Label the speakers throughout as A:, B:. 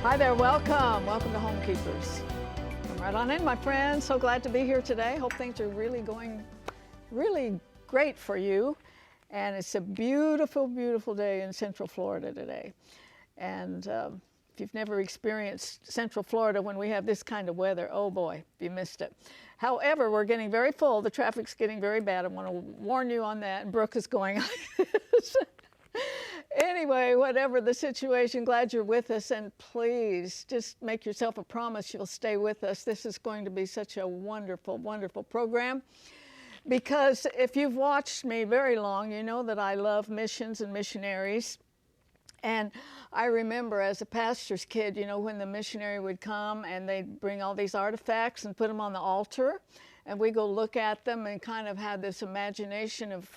A: Hi there, welcome. Welcome to Homekeepers. Come right on in, my friends. So glad to be here today. Hope things are really going really great for you. And it's a beautiful, beautiful day in Central Florida today. And if you've never experienced Central Florida when we have this kind of weather, oh boy, you missed it. However, we're getting very full. The traffic's getting very bad. I want to warn you on that. And Brooke is going like this. Anyway, whatever the situation, glad you're with us, and please just make yourself a promise you'll stay with us. This is going to be such a wonderful, wonderful program, because if you've watched me very long, you know that I love missions and missionaries. And I remember as a pastor's kid, you know, when the missionary would come and they'd bring all these artifacts and put them on the altar, and we go look at them and kind of have this imagination of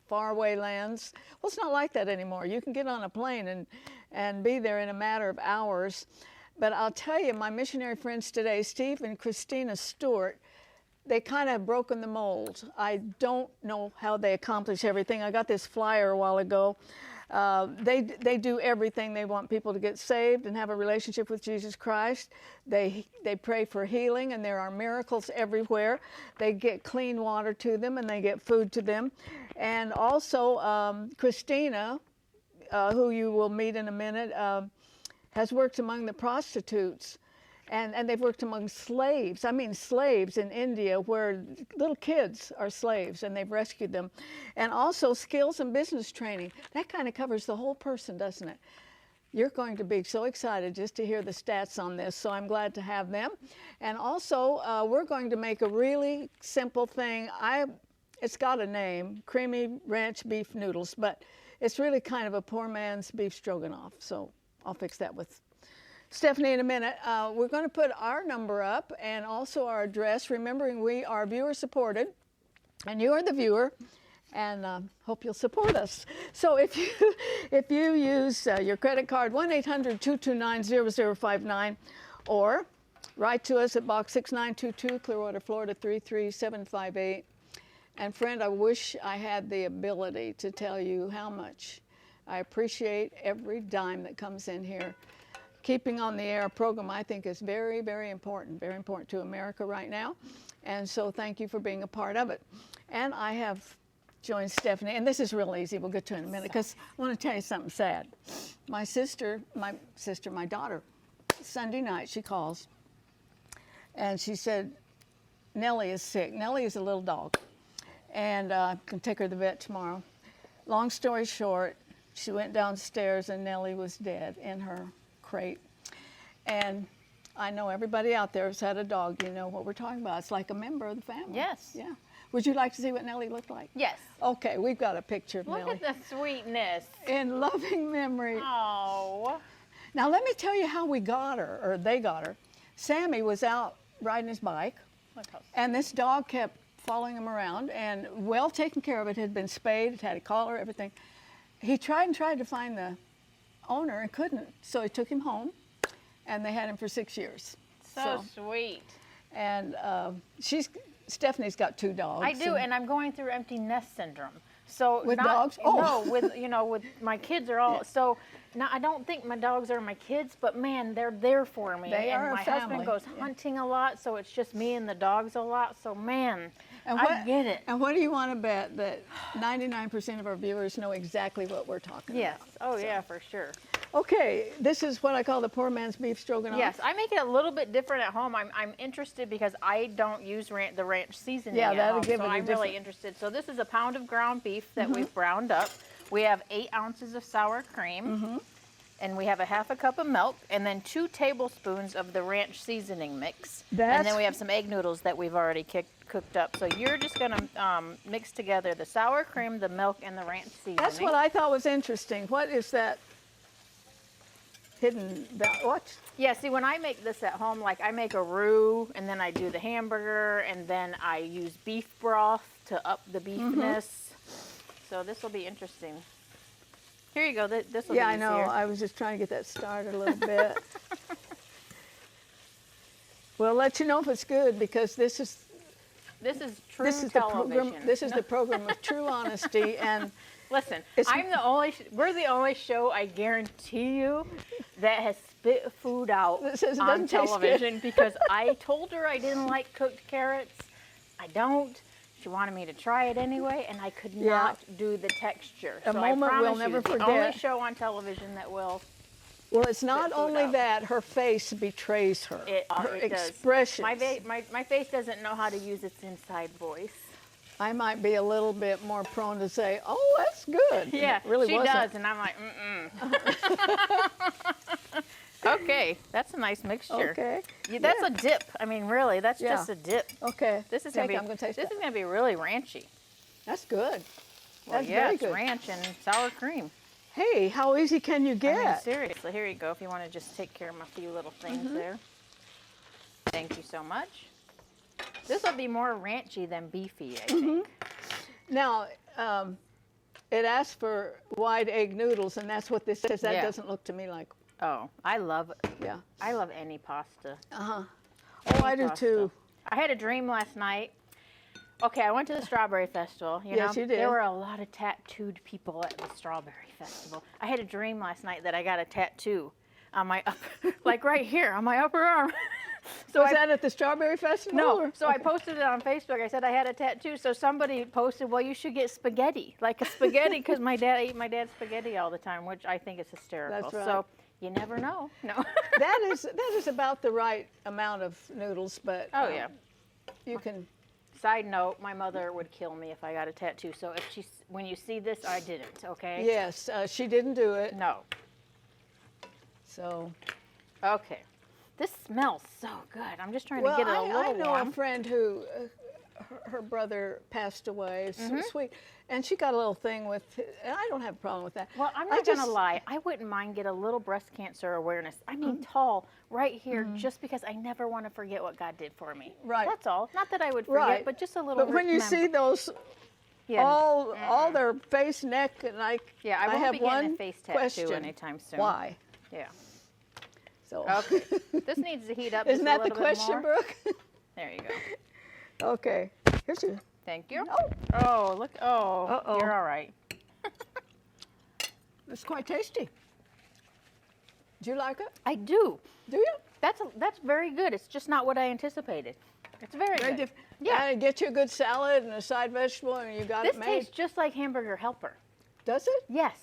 A: faraway lands. Well, it's not like that anymore. You can get on a plane and be there in a matter of hours. But I'll tell you, my missionary friends today, Steve and Christina Stewart, they kind of have broken the mold. I don't know how they accomplish everything. I got this flyer a while ago. They do everything. They want people to get saved and have a relationship with Jesus Christ. They pray for healing, and there are miracles everywhere. They get clean water to them, and they get food to them. And also, Christina, who you will meet in a minute, has worked among the prostitutes. And they've worked among slaves. I mean, slaves in India, where little kids are slaves, and they've rescued them. And also skills and business training. That kind of covers the whole person, doesn't it? You're going to be so excited just to hear the stats on this, so I'm glad to have them. And also, we're going to make a really simple thing. It's got a name, creamy ranch beef noodles, but it's really kind of a poor man's beef stroganoff. So I'll fix that with Stephanie in a minute. We're going to put our number up and also our address, remembering we are viewer supported, and you are the viewer, and hope you'll support us. So if you use your credit card, 1-800-229-0059, or write to us at Box 6922, Clearwater, Florida 33758. And friend, I wish I had the ability to tell you how much I appreciate every dime that comes in here. Keeping on the air program, I think, is very, very important to America right now. And so thank you for being a part of it. And I have joined Stephanie, and this is real easy. We'll get to it in a minute, because I want to tell you something sad. My daughter, Sunday night, she calls, and she said, Nellie is sick. Nellie is a little dog, and I can take her to the vet tomorrow. Long story short, she went downstairs, and Nellie was dead in her crate. And I know everybody out there has had a dog. You know what we're talking about. It's like a member of the family.
B: Yes.
A: Yeah. Would you like to see what Nellie looked like?
B: Yes.
A: Okay, we've got a picture of Nellie.
B: Look at the sweetness.
A: In loving memory.
B: Oh.
A: Now let me tell you how we got her, or they got her. Sammy was out riding his bike, and this dog kept following him around, and well taken care of. It had been spayed, it had a collar, everything. He tried to find the owner and couldn't, so he took him home, and they had him for 6 years.
B: So sweet.
A: And Stephanie's got 2 dogs.
B: I do, and I'm going through empty nest syndrome. So
A: with dogs? Oh.
B: No, with my kids are all, so now I don't think my dogs are my kids, but man, they're there for me.
A: They are a
B: my
A: family.
B: husband goes hunting a lot, so it's just me and the dogs a lot. So man, I get it.
A: And what do you want to bet that 99% of our viewers know exactly what we're talking about?
B: Yes. Oh yeah, for sure.
A: Okay, this is what I call the poor man's beef stroganoff.
B: Yes, I make it a little bit different at home. I'm interested because I don't use the ranch seasoning at home, so I'm really interested. So this is a pound of ground beef that we've browned up. We have 8 ounces of sour cream, and we have a ½ cup of milk, and then 2 tablespoons of the ranch seasoning mix. And then we have some egg noodles that we've already cooked up. So you're just going to mix together the sour cream, the milk, and the ranch seasoning.
A: That's what I thought was interesting. What is that? Hidden, what?
B: Yeah, see, when I make this at home, like I make a roux, and then I do the hamburger, and then I use beef broth to up the beefness. So this will be interesting. Here you go, this will be easier.
A: Yeah, I know, I was just trying to get that started a little bit. We'll let you know if it's good, because this is
B: true television.
A: This is the program of true honesty, and
B: listen, we're the only show, I guarantee you, that has spit food out
A: It says it
B: on
A: doesn't taste good.
B: television because I told her I didn't like cooked carrots. I don't. She wanted me to try it anyway, and I could not do the texture.
A: A
B: so
A: moment
B: I promise
A: we'll never
B: you,
A: forget.
B: the only show on television that will.
A: Well, it's not only
B: out.
A: that, her face betrays her. Her
B: It
A: expression.
B: Does. My face doesn't know how to use its inside voice.
A: I might be a little bit more prone to say, "Oh, that's good."
B: Yeah,
A: it really
B: she
A: wasn't.
B: does, and I'm like, Okay, that's a nice mixture.
A: Okay.
B: That's a dip. I mean, really, that's
A: Yeah.
B: just a dip.
A: Okay.
B: This is
A: I'm
B: gonna
A: gonna taste
B: This
A: that.
B: is gonna be really ranchy.
A: That's good.
B: Well,
A: That's
B: yeah,
A: very
B: it's
A: good.
B: ranch and sour cream.
A: Hey, how easy can you get?
B: I mean, seriously, here you go. If you want to just take care of my few little things there. Thank you so much. This will be more ranchy than beefy, I think.
A: Now, it asks for wide egg noodles, and that's what this says. That
B: Yeah.
A: doesn't look to me like.
B: Oh, I love any pasta.
A: Oh,
B: Any
A: I do
B: pasta.
A: too.
B: I had a dream last night. Okay, I went to the Strawberry Festival.
A: Yes, you did.
B: There were a lot of tattooed people at the Strawberry Festival. I had a dream last night that I got a tattoo on my like right here on my upper arm. So
A: Was that at the Strawberry Festival?
B: No,
A: or-
B: so I posted it on Facebook. I said I had a tattoo. So somebody posted, well, you should get spaghetti, like a spaghetti, because my dad ate my dad's spaghetti all the time, which I think is hysterical.
A: That's right.
B: So you never know. No.
A: that is about the right amount of noodles, but
B: Oh yeah.
A: you can.
B: Side note, my mother would kill me if I got a tattoo. So when you see this, I didn't. Okay.
A: Yes, she didn't do it.
B: No.
A: So.
B: Okay. This smells so good. I'm just trying
A: Well,
B: to get it a little
A: I know
B: warm.
A: a friend who, her brother passed away. So sweet, and she got a little thing with. And I don't have a problem with that.
B: Well, I'm not gonna lie. I wouldn't mind get a little breast cancer awareness. I mean, tall right here, just because I never want to forget what God did for me.
A: Right.
B: That's all. Not that I would forget,
A: Right.
B: but just a little.
A: But when you see those,
B: yeah,
A: all their face, neck, and I
B: won't
A: have
B: be getting
A: one
B: a face tattoo
A: question.
B: anytime soon.
A: Why?
B: Yeah.
A: So.
B: Okay. This needs to heat up.
A: Isn't
B: just
A: that
B: a
A: the
B: little bit
A: question,
B: more.
A: Brooke?
B: There you go.
A: Okay. Here's your.
B: Thank you.
A: Oh.
B: Oh, look. Oh,
A: Uh-oh.
B: you're all right.
A: It's quite tasty. Do you like it?
B: I do.
A: Do you?
B: That's very good. It's just not what I anticipated. It's very good.
A: Yeah. Get you a good salad and a side vegetable, and you got
B: This
A: it made.
B: tastes just like Hamburger Helper.
A: Does it?
B: Yes.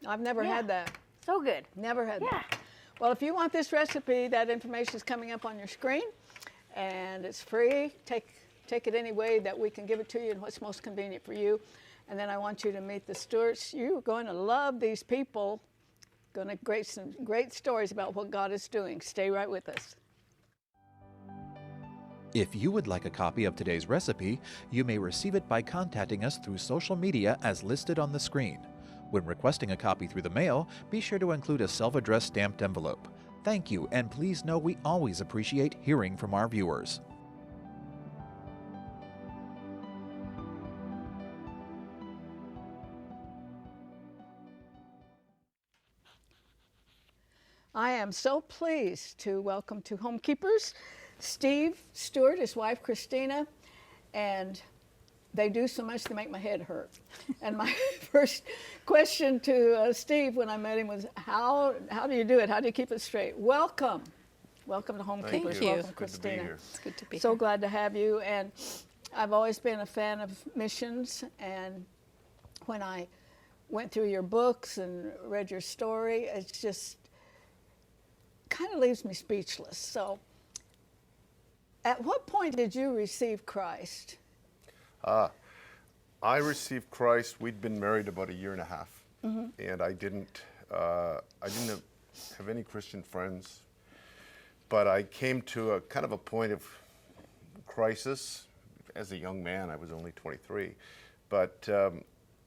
A: I've never
B: Yeah.
A: had that.
B: So good.
A: Never had
B: Yeah.
A: that. Well, if you want this recipe, that information is coming up on your screen, and it's free. Take it any way that we can give it to you and what's most convenient for you. And then I want you to meet the Stewarts. You're going to love these people. Going to create some great stories about what God is doing. Stay right with us.
C: If you would like a copy of today's recipe, you may receive it by contacting us through social media as listed on the screen. When requesting a copy through the mail, be sure to include a self-addressed stamped envelope. Thank you, and please know we always appreciate hearing from our viewers.
A: I am so pleased to welcome to Homekeepers Steve Stewart, his wife Christina, and they do so much to make my head hurt. And my first question to Steve when I met him was, how do you do it? How do you keep it straight? Welcome. Welcome to Homekeepers.
D: Thank you.
A: Welcome,
D: It's good to be
A: Christina.
D: here.
B: It's good to be
A: So glad to have you. And I've always been a fan of missions. And when I went through your books and read your story, it's just kind of leaves me speechless. So at what point did you receive Christ?
D: I received Christ. We'd been married about a year and a half, and I didn't have any Christian friends. But I came to a kind of a point of crisis. As a young man, I was only 23, but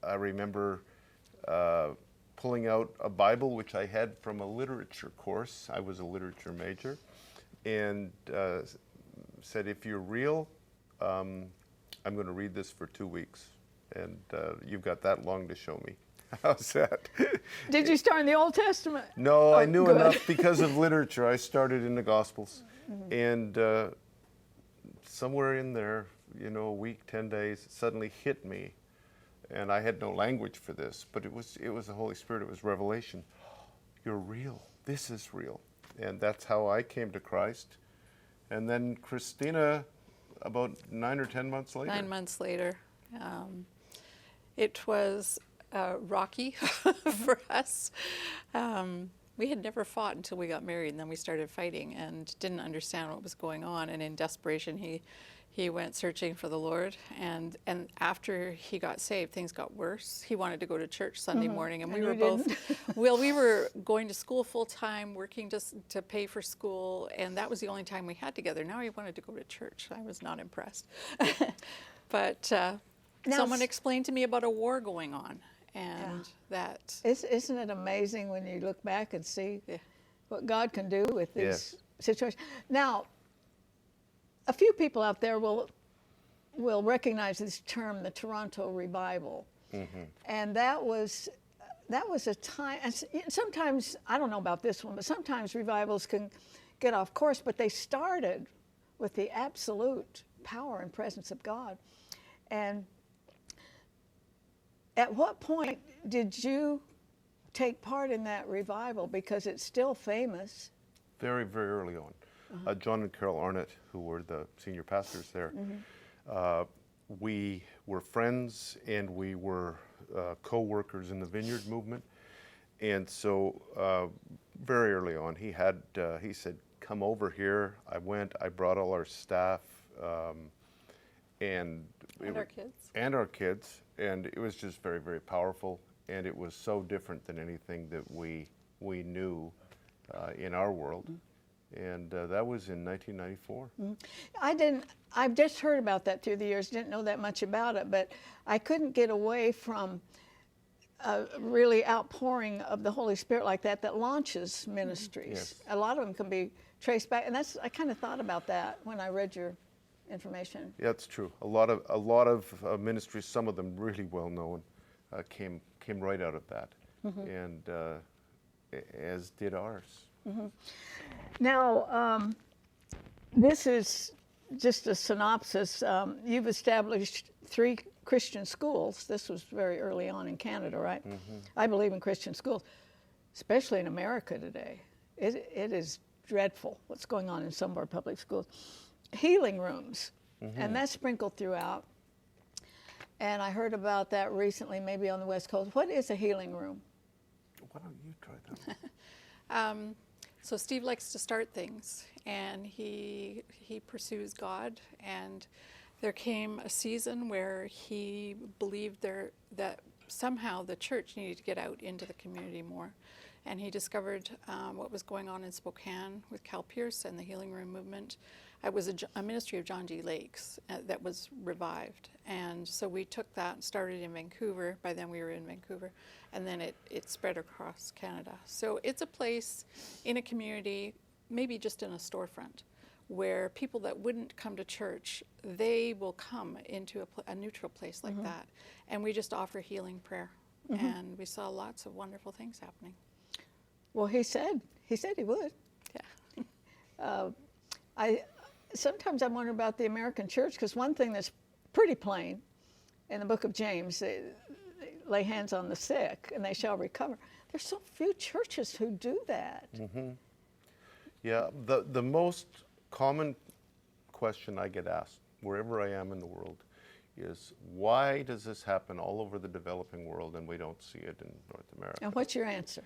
D: I remember pulling out a Bible, which I had from a literature course. I was a literature major, and said, "If you're real, I'm going to read this for 2 weeks, and you've got that long to show me." How's that?
A: Did you start in the Old Testament?
D: No, I knew
A: good.
D: enough because of literature. I started in the Gospels, and somewhere in there, a week, 10 days, it suddenly hit me, and I had no language for this, but it was the Holy Spirit. It was revelation. You're real. This is real. And that's how I came to Christ. And then Christina, about 9 or 10 months later.
E: 9 months later. It was rocky for us. We had never fought until we got married, and then we started fighting and didn't understand what was going on. And in desperation, he went searching for the Lord. And after he got saved, things got worse. He wanted to go to church Sunday morning, and we were both, well, we were going to school full time, working just to pay for school, and that was the only time we had together. Now he wanted to go to church. I was not impressed. But someone explained to me about a war going on. And that
A: isn't it amazing when you look back and see what God can do with these situations? Now, a few people out there will recognize this term, the Toronto Revival, and that was a time. And sometimes, I don't know about this one, but sometimes revivals can get off course. But they started with the absolute power and presence of God, and at what point did you take part in that revival? Because it's still famous.
D: Very, very early on. John and Carol Arnott, who were the senior pastors there, we were friends and we were co-workers in the Vineyard movement. And so very early on, he said, come over here. I went, I brought all our staff and
E: our kids.
D: And our kids. And it was just very, very powerful, and it was so different than anything that we knew in our world. And that was in 1994.
A: I've just heard about that through the years, didn't know that much about it, but I couldn't get away from a really outpouring of the Holy Spirit like that launches ministries.
D: Yes.
A: A lot of them can be traced back, and I kind of thought about that when I read your information.
D: Yeah, it's true. A lot of ministries, some of them really well known, came right out of that, and as did ours.
A: Now, this is just a synopsis. You've established 3 Christian schools. This was very early on in Canada, right? I believe in Christian schools, especially in America today. It is dreadful what's going on in some of our public schools. Healing rooms, and that's sprinkled throughout. And I heard about that recently, maybe on the West Coast. What is a healing room?
D: Why don't you try that?
E: So Steve likes to start things, and he pursues God. And there came a season where he believed that somehow the church needed to get out into the community more. And he discovered what was going on in Spokane with Cal Pierce and the Healing Room movement. It was a ministry of John G. Lake's that was revived. And so we took that and started in Vancouver. By then we were in Vancouver. And then it spread across Canada. So it's a place in a community, maybe just in a storefront, where people that wouldn't come to church, they will come into a neutral place like that. And we just offer healing prayer. And we saw lots of wonderful things happening.
A: Well, he said he would.
E: Yeah.
A: Sometimes I wonder about the American church, because one thing that's pretty plain in the book of James, they lay hands on the sick and they shall recover. There's so few churches who do that.
D: Yeah, the most common question I get asked wherever I am in the world is, why does this happen all over the developing world and we don't see it in North America?
A: And what's your answer?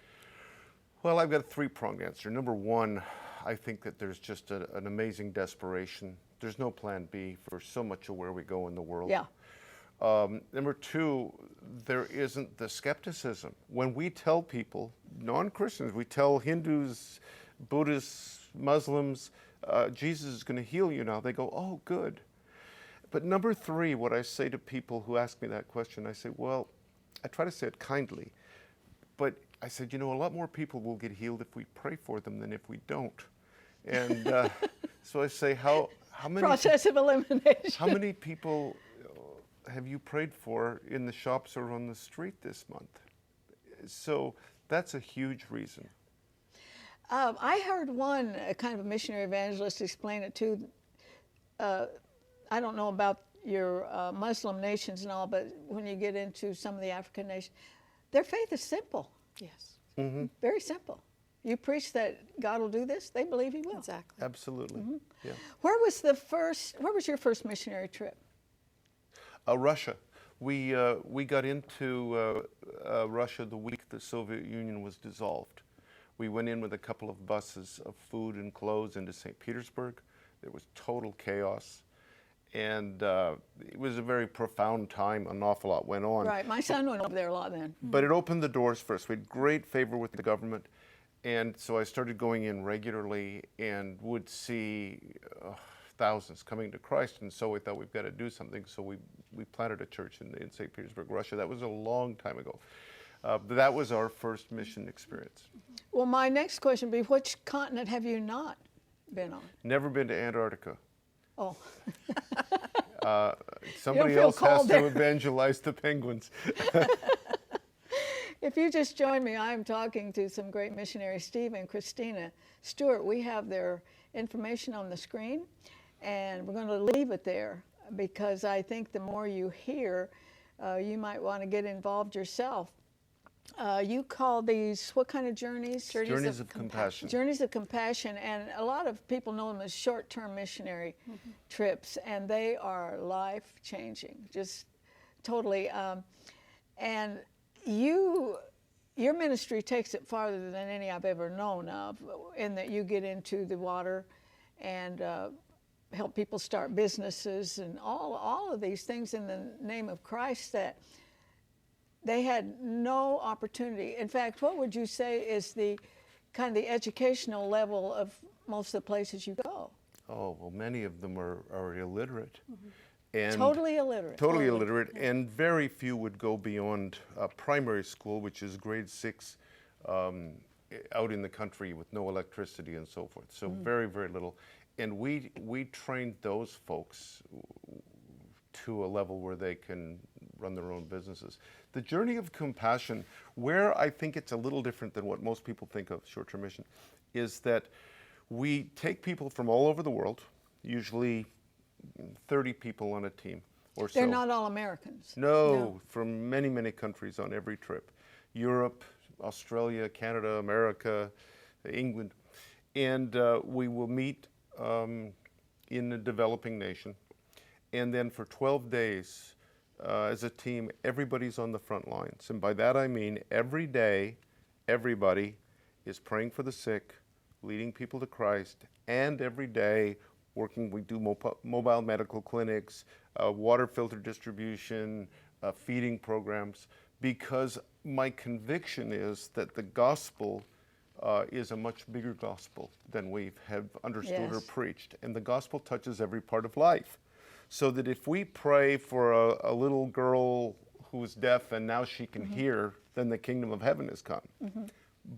D: Well, I've got a 3-pronged answer. Number one, I think that there's just an amazing desperation. There's no plan B for so much of where we go in the world.
A: Yeah.
D: Number two, there isn't the skepticism. When we tell people, non-Christians, we tell Hindus, Buddhists, Muslims, Jesus is going to heal you now, they go, oh, good. But number three, what I say to people who ask me that question, I say, well, I try to say it kindly, but I said, a lot more people will get healed if we pray for them than if we don't. And so I say, how many...
A: Process of elimination.
D: How many people have you prayed for in the shops or on the street this month? So that's a huge reason.
A: I heard one kind of a missionary evangelist explain it too. I don't know about your Muslim nations and all, but when you get into some of the African nations, their faith is simple.
E: Yes.
A: Very simple. you preach that God will do this, they believe He will.
E: Exactly.
D: Absolutely. Yeah.
A: Where was your first missionary trip?
D: Russia. We got into Russia the week the Soviet Union was dissolved. We went in with a couple of buses of food and clothes into St. Petersburg. There was total chaos. And it was a very profound time. An awful lot went on.
A: Right. My son went over there a lot then.
D: But it opened the doors for us. We had great favor with the government. And so I started going in regularly and would see thousands coming to Christ. And so we thought, we've got to do something. So we planted a church in St. Petersburg, Russia. That was a long time ago. But that was our first mission experience.
A: Well, my next question would be, which continent have you not been on?
D: Never been to Antarctica.
A: Oh.
D: Somebody
A: feel
D: else has
A: cold
D: to
A: there.
D: evangelize the penguins.
A: If you just joined me, I'm talking to some great missionaries, Steve and Christina Stewart. We have their information on the screen, and we're going to leave it there because I think the more you hear, you might want to get involved yourself. You call these, what kind of journeys?
D: Journeys of compassion.
A: Journeys of compassion, and a lot of people know them as short-term missionary trips, and they are life-changing, just totally. And your ministry takes it farther than any I've ever known of, in that you get into the water and help people start businesses and all of these things in the name of Christ that they had no opportunity. In fact, what would you say is the kind of the educational level of most of the places you go?
D: Oh, well, many of them are illiterate. And
A: Totally illiterate.
D: Totally illiterate, and very few would go beyond primary school, which is grade 6 out in the country with no electricity and so forth. So very, very little. And we trained those folks to a level where they can run their own businesses. The journey of compassion, where I think it's a little different than what most people think of short-term mission, is that we take people from all over the world, usually 30 people on a team or so.
A: They're not all Americans.
D: No, from many, many countries on every trip. Europe, Australia, Canada, America, England. And we will meet in a developing nation. And then for 12 days, as a team, everybody's on the front lines. And by that I mean every day, everybody is praying for the sick, leading people to Christ, and every day working, we do mobile medical clinics, water filter distribution, feeding programs, because my conviction is that the gospel is a much bigger gospel than we have understood or preached. And the gospel touches every part of life. So that if we pray for a little girl who's deaf and now she can hear, then the kingdom of heaven has come.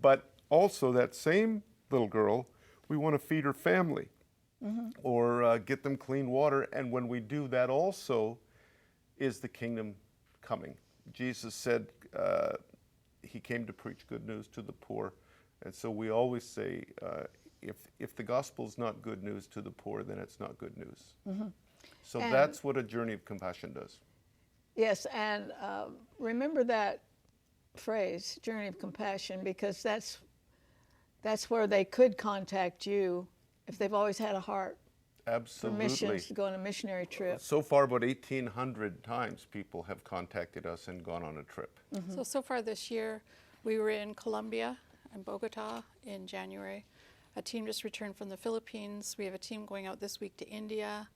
D: But also that same little girl, we want to feed her family or get them clean water. And when we do that also is the kingdom coming. Jesus said he came to preach good news to the poor. And so we always say, if the gospel is not good news to the poor, then it's not good news. So
A: And
D: that's what a journey of compassion does.
A: Yes, and remember that phrase, journey of compassion, because that's where they could contact you if they've always had a heart for missions, to go on a missionary trip.
D: So far, about 1,800 times people have contacted us and gone on a trip.
E: So far this year, we were in Colombia and Bogota in January. A team just returned from the Philippines. We have a team going out this week to India.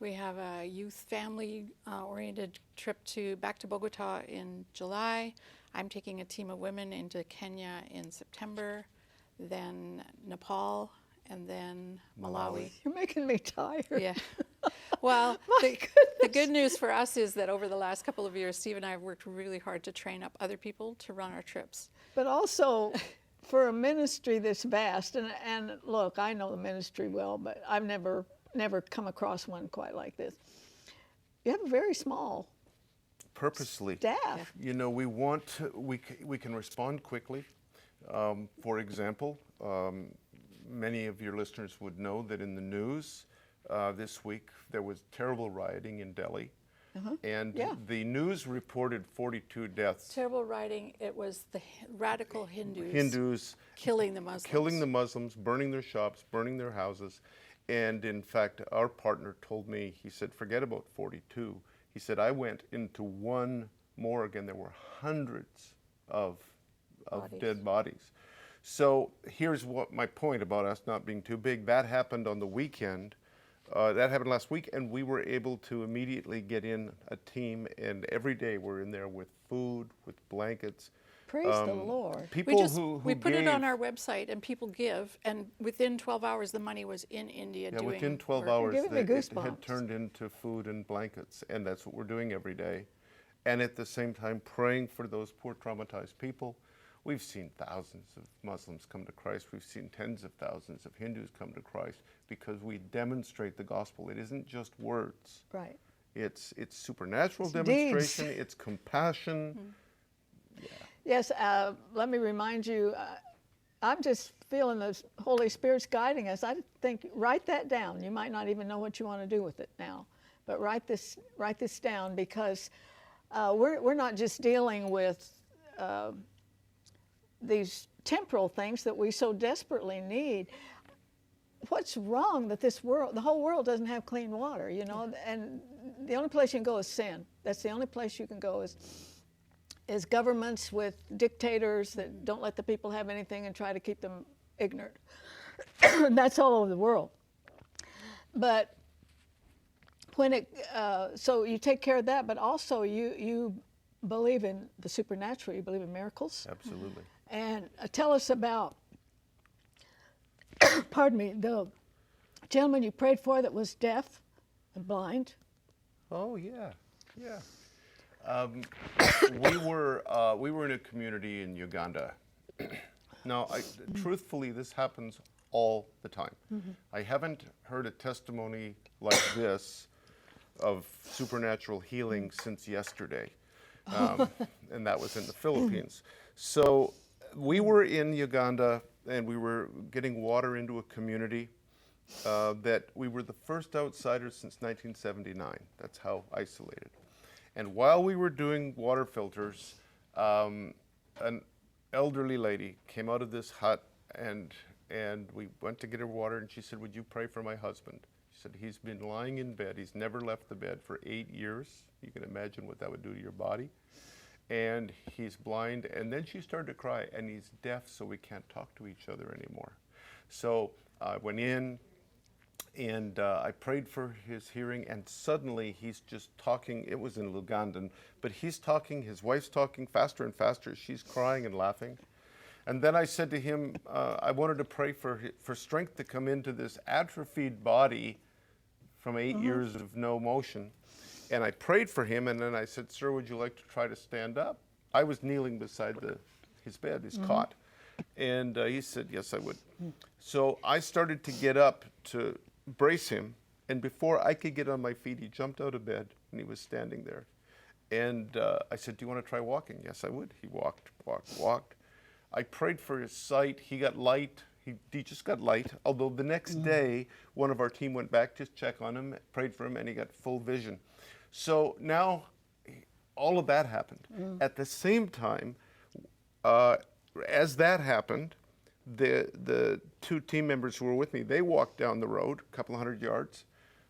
E: We have a youth family-oriented trip back to Bogota in July. I'm taking a team of women into Kenya in September, then Nepal, and then Malawi.
A: You're making me tired.
E: Yeah. Well, the good news for us is that over the last couple of years, Steve and I have worked really hard to train up other people to run our trips.
A: But also, for a ministry this vast, and look, I know the ministry well, but I've never come across one quite like this. You have a very small
D: Purposely.
A: staff.
D: You know, we can respond quickly. For example, many of your listeners would know that in the news this week there was terrible rioting in Delhi. And
A: Yeah.
D: the news reported 42 deaths.
E: Terrible writing. It was the radical Hindus killing the Muslims.
D: Killing the Muslims, burning their shops, burning their houses. And in fact, our partner told me, he said, forget about 42. He said, I went into one morgue and there were hundreds of dead bodies. So here's what my point about us not being too big. That happened on the weekend. That happened last week, and we were able to immediately get in a team, and every day we're in there with food, with blankets.
A: Praise the Lord.
D: People
E: We put it on
D: gave-
E: our website, and people give, and within 12 hours the money was in India
D: Yeah,
E: doing
D: within 12
E: work.
D: hours,
A: giving me
D: it
A: goosebumps.
D: had turned into food and blankets, and that's what we're doing every day. And at the same time, praying for those poor traumatized people. We've seen thousands of Muslims come to Christ. We've seen tens of thousands of Hindus come to Christ because we demonstrate the gospel. It isn't just words.
A: Right.
D: It's supernatural
A: It's
D: demonstration.
A: deeds.
D: It's compassion.
A: Yes, let me remind you, I'm just feeling the Holy Spirit's guiding us. I think, write that down. You might not even know what you want to do with it now, but write this down, because we're not just dealing with these temporal things that we so desperately need. What's wrong that this world, the whole world doesn't have clean water, you know? And the only place you can go is sin. That's the only place you can go is governments with dictators that don't let the people have anything and try to keep them ignorant. And that's all over the world. But when so you take care of that, but also you believe in the supernatural, you believe in miracles.
D: Absolutely.
A: And tell us about, pardon me, the gentleman you prayed for that was deaf and blind.
D: Oh yeah, yeah. We were in a community in Uganda. Now, truthfully, this happens all the time. I haven't heard a testimony like this of supernatural healing since yesterday, and that was in the Philippines. So we were in Uganda, and we were getting water into a community that we were the first outsiders since 1979. That's how isolated. And while we were doing water filters, an elderly lady came out of this hut, and we went to get her water, and she said, "Would you pray for my husband?" She said, "He's been lying in bed. He's never left the bed for 8 years. You can imagine what that would do to your body. And he's blind." And then she started to cry, "And he's deaf, so we can't talk to each other anymore." So I went in, and I prayed for his hearing, and suddenly he's just talking. It was in Lugandan, but he's talking, his wife's talking faster and faster. She's crying and laughing. And then I said to him, I wanted to pray for strength to come into this atrophied body from 8 years of no motion. And I prayed for him, and then I said, "Sir, would you like to try to stand up?" I was kneeling beside his bed, his cot. And he said, "Yes, I would." So I started to get up to brace him, and before I could get on my feet, he jumped out of bed, and he was standing there. And I said, "Do you want to try walking?" "Yes, I would." He walked. I prayed for his sight. He got light. He just got light, although the next day, one of our team went back to check on him, prayed for him, and he got full vision. So now, all of that happened. At the same time, as that happened, the two team members who were with me, they walked down the road, a couple hundred yards,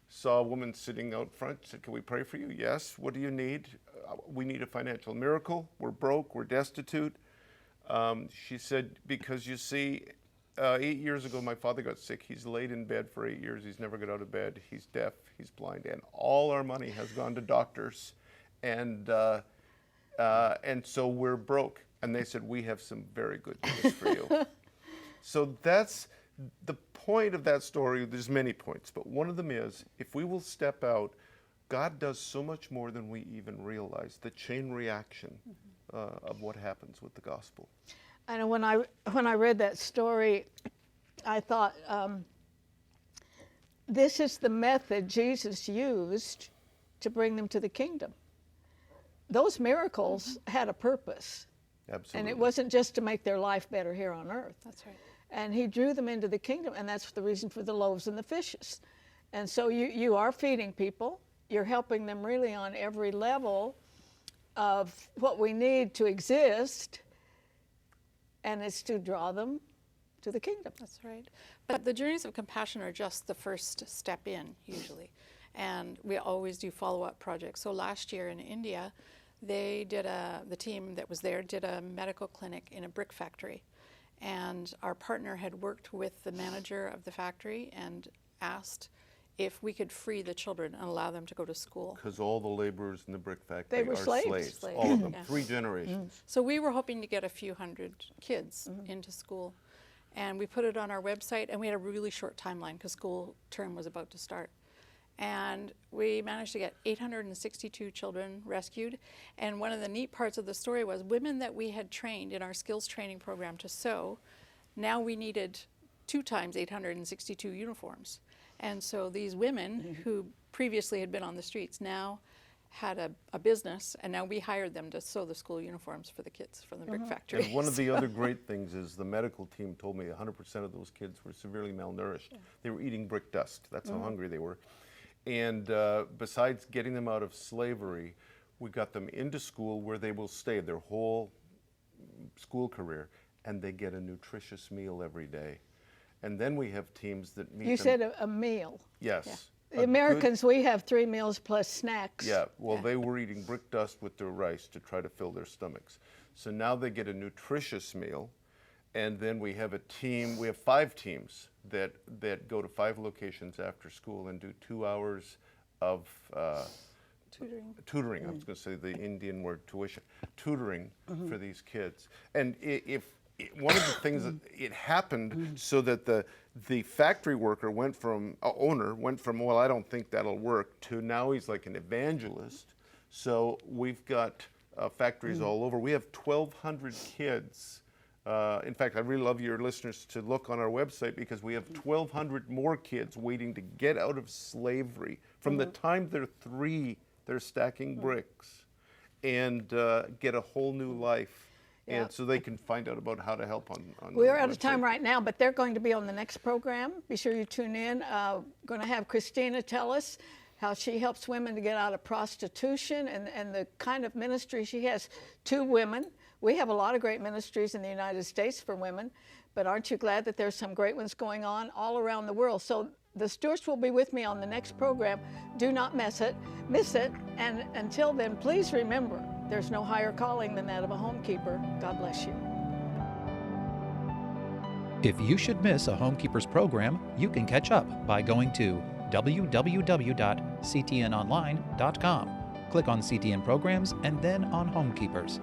D: saw a woman sitting out front, said, "Can we pray for you?" "Yes." "What do you need?" "We need a financial miracle. We're broke. We're destitute." She said, "Because you see, 8 years ago, my father got sick. He's laid in bed for 8 years. He's never got out of bed. He's deaf. He's blind. And all our money has gone to doctors. And so we're broke." And they said, "We have some very good news for you." So that's the point of that story. There's many points, but one of them is, if we will step out, God does so much more than we even realize. The chain reaction of what happens with the gospel.
A: I know when I read that story, I thought, this is the method Jesus used to bring them to the kingdom. Those miracles had a purpose.
D: Absolutely.
A: And it wasn't just to make their life better here on earth.
E: That's right.
A: And he drew them into the kingdom, and that's the reason for the loaves and the fishes. And so you are feeding people, you're helping them really on every level of what we need to exist, and it's to draw them to the kingdom.
E: That's right. But the journeys of compassion are just the first step in, usually. And we always do follow-up projects. So last year in India, they did the team that was there did a medical clinic in a brick factory. And our partner had worked with the manager of the factory and asked if we could free the children and allow them to go to school.
D: Because all the laborers in the brick factory
A: were
D: are
A: slaves.
D: all of them,
E: Yeah.
D: 3 generations.
E: So we were hoping to get a few hundred kids into school. And we put it on our website, and we had a really short timeline because school term was about to start. And we managed to get 862 children rescued. And one of the neat parts of the story was women that we had trained in our skills training program to sew, now we needed 2 times 862 uniforms. And so these women who previously had been on the streets now had a business, and now we hired them to sew the school uniforms for the kids from the brick factory.
D: And one of the other great things is the medical team told me 100% of those kids were severely malnourished. Yeah. They were eating brick dust. That's how hungry they were. And besides getting them out of slavery, we got them into school where they will stay their whole school career, and they get a nutritious meal every day. And then we have teams that meet
A: You
D: them.
A: said a meal.
D: Yes.
A: Yeah.
D: A
A: The Americans, we have 3 meals plus snacks.
D: Yeah, well, they were eating brick dust with their rice to try to fill their stomachs. So now they get a nutritious meal, and then we have a team, we have 5 teams that go to 5 locations after school and do 2 hours of tutoring. I was going to say the Indian word tuition, tutoring for these kids. And one of the things that it happened so that the factory worker owner went from, well, I don't think that'll work, to now he's like an evangelist. So we've got factories all over. We have 1,200 kids. In fact, I really love your listeners to look on our website because we have 1,200 more kids waiting to get out of slavery. From the time they're 3, they're stacking bricks and get a whole new life.
A: Yep.
D: And so they can find out about how to help on
A: We are
D: the
A: out of time
D: website.
A: right now, but they're going to be on the next program. Be sure you tune in. Going to have Christina tell us how she helps women to get out of prostitution and the kind of ministry she has to women. We have a lot of great ministries in the United States for women, but aren't you glad that there's some great ones going on all around the world? So the Stewarts will be with me on the next program. Do not miss it. And until then, please remember, there's no higher calling than that of a homekeeper. God bless you.
C: If you should miss a Homekeepers program, you can catch up by going to www.ctnonline.com. Click on CTN Programs and then on Homekeepers.